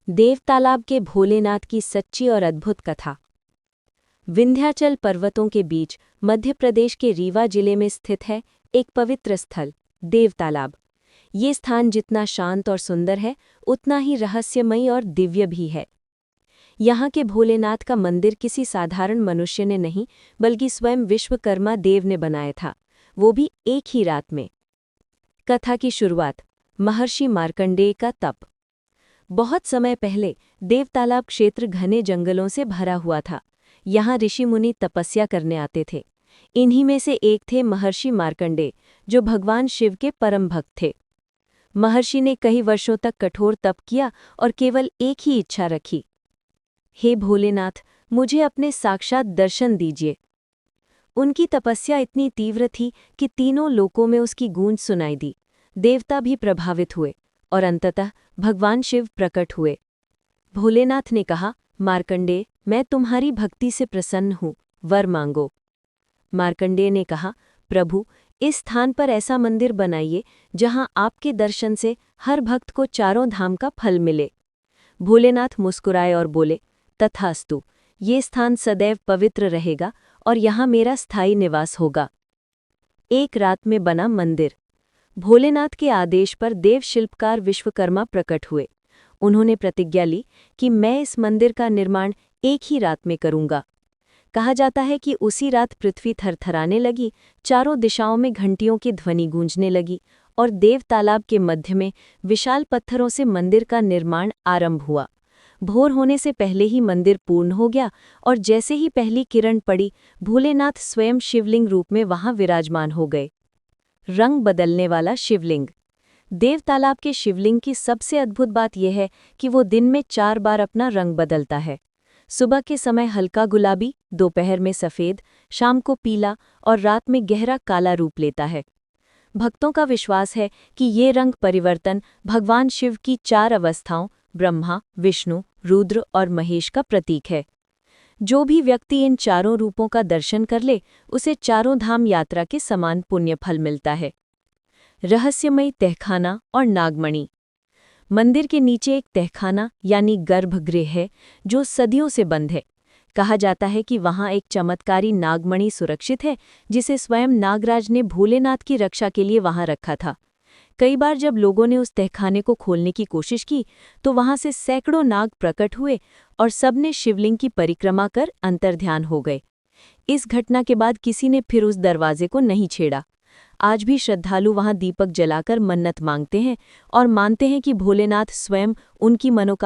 देवतालाब के भोलेनाथ की सच्ची और अद्भुत कथा। विंध्याचल पर्वतों के बीच मध्य प्रदेश के रीवा जिले में स्थित है एक पवित्र स्थल देवतालाब। ये स्थान जितना शांत और सुंदर है उतना ही रहस्यमयी और दिव्य भी है। यहाँ के भोलेनाथ का मंदिर किसी साधारण मनुष्य ने नहीं बल्कि स्वयं विश्वकर्मा देव ने बनाया था, वो भी एक ही रात में। कथा की शुरुआत महर्षि मार्कंडेय का तप। बहुत समय पहले देवतालाब क्षेत्र घने जंगलों से भरा हुआ था। यहाँ ऋषि मुनि तपस्या करने आते थे। इन्हीं में से एक थे महर्षि मार्कंडेय, जो भगवान शिव के परम भक्त थे। महर्षि ने कई वर्षों तक कठोर तप किया और केवल एक ही इच्छा रखी, हे भोलेनाथ, मुझे अपने साक्षात दर्शन दीजिए। उनकी तपस्या इतनी तीव्र थी कि तीनों लोकों में उसकी गूंज सुनाई दी। देवता भी प्रभावित हुए और अंततः भगवान शिव प्रकट हुए। भोलेनाथ ने कहा, मार्कंडेय, मैं तुम्हारी भक्ति से प्रसन्न हूँ, वर मांगो। मार्कंडेय ने कहा, प्रभु, इस स्थान पर ऐसा मंदिर बनाइए जहाँ आपके दर्शन से हर भक्त को चारों धाम का फल मिले। भोलेनाथ मुस्कुराए और बोले, तथास्तु, ये स्थान सदैव पवित्र रहेगा और यहाँ मेरा स्थायी निवास होगा। एक रात में बना मंदिर। भोलेनाथ के आदेश पर देव शिल्पकार विश्वकर्मा प्रकट हुए। उन्होंने प्रतिज्ञा ली कि मैं इस मंदिर का निर्माण एक ही रात में करूंगा। कहा जाता है कि उसी रात पृथ्वी थरथराने लगी, चारों दिशाओं में घंटियों की ध्वनि गूंजने लगी और देव तालाब के मध्य में विशाल पत्थरों से मंदिर का निर्माण आरंभ हुआ। भोर होने से पहले ही मंदिर पूर्ण हो गया और जैसे ही पहली किरण पड़ी, भोलेनाथ स्वयं शिवलिंग रूप में वहां विराजमान हो गए। रंग बदलने वाला शिवलिंग। देवतालाब के शिवलिंग की सबसे अद्भुत बात यह है कि वो दिन में 4 बार अपना रंग बदलता है। सुबह के समय हल्का गुलाबी, दोपहर में सफ़ेद, शाम को पीला और रात में गहरा काला रूप लेता है। भक्तों का विश्वास है कि ये रंग परिवर्तन भगवान शिव की 4 अवस्थाओं ब्रह्मा, विष्णु, रुद्र और महेश का प्रतीक है। जो भी व्यक्ति इन चारों रूपों का दर्शन कर ले, उसे चारों धाम यात्रा के समान पुण्य फल मिलता है। रहस्यमयी तहखाना और नागमणि। मंदिर के नीचे एक तहखाना यानी गर्भगृह है जो सदियों से बंद है। कहा जाता है कि वहां एक चमत्कारी नागमणि सुरक्षित है जिसे स्वयं नागराज ने भोलेनाथ की रक्षा के लिए वहां रखा था। कई बार जब लोगों ने उस तहखाने को खोलने की कोशिश की तो वहां से सैकड़ों नाग प्रकट हुए और सबने शिवलिंग की परिक्रमा कर अंतर्ध्यान हो गए। इस घटना के बाद किसी ने फिर उस दरवाजे को नहीं छेड़ा। आज भी श्रद्धालु वहां दीपक जलाकर मन्नत मांगते हैं और मानते हैं कि भोलेनाथ स्वयं उनकी मनोकामना